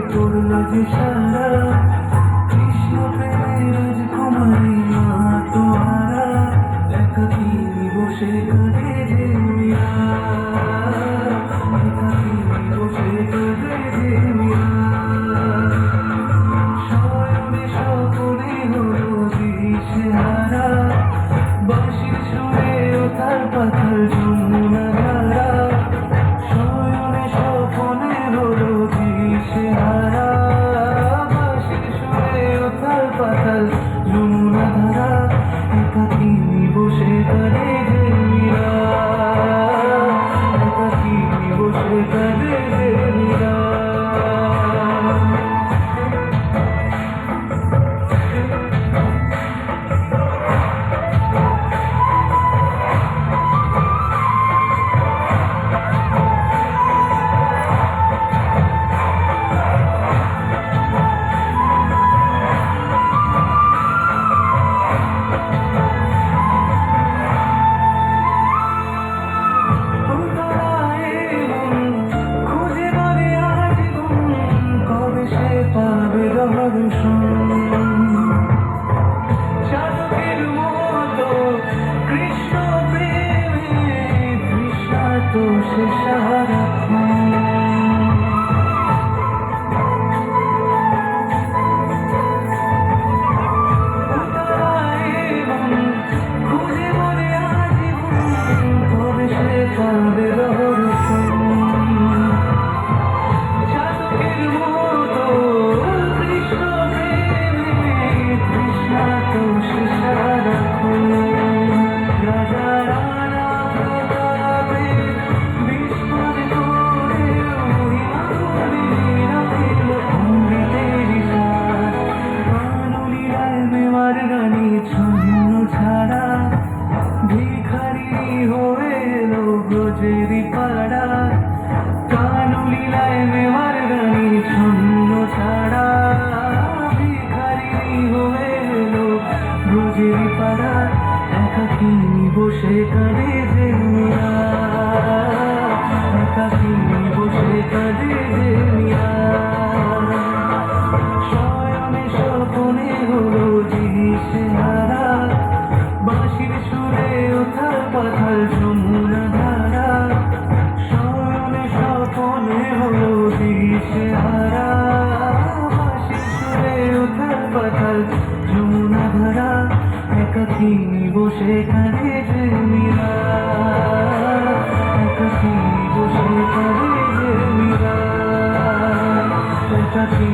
করল যে সারা কৃষ্ণ প্রেমের রাজকুমারী মা তোহারা একাকী বসে কাঁদে যে মীরা একাকী বসে কাঁদে যে মীরা শয়নে স্বপনে হলো দিশেহারা বাঁশির সুরে ওঠার পাতাল যমুনা ধারা শয়নে স্বপনে হলো দিশেহারা বাঁশির সুরে ওঠার পাতাল যমুনা ধারা একাকী বসে কাঁদে যে মীরা একাকী বসে কাঁদে যে মীরা চাতকের মতো কৃষ্ণ প্রেমে তৃষ্ণা তো সে সারাক্ষণ খুঁজে মনে আজীবন কবে সে পাবে দর্শন চাতকের মতো কৃষ্ণ প্রেমে তৃষ্ণা তো সে সারাক্ষণ রাজা রানা প্রতাপে বিস্ফোর করে রাখিল অমৃতের সার কানলীলায় মেওয়ার রানী ছন্ন ছাড়া ভিখারি হয়ে এলো ব্রজেরি পাড়া কানলীলায় মেওয়ার রানী ছন্ন ছাড়া ভিখারি হয়ে এলো ব্রজেরি পাড়া একাকী বসে কাঁদে যে মীরা একাকী বসে কাঁদে যে মীরা শয়নে স্বপনে হলো দিশেহারা বাঁশির সুরে ওঠার পাতাল যমুনা ধারা শয়নে স্বপনে হলো দিশেহারা বাঁশির সুরে ওঠার পাতাল যমুনা ধারা একাকী বসে কাঁদে যে মীরা একাকী বসে কাঁদে যে মীরা একাকী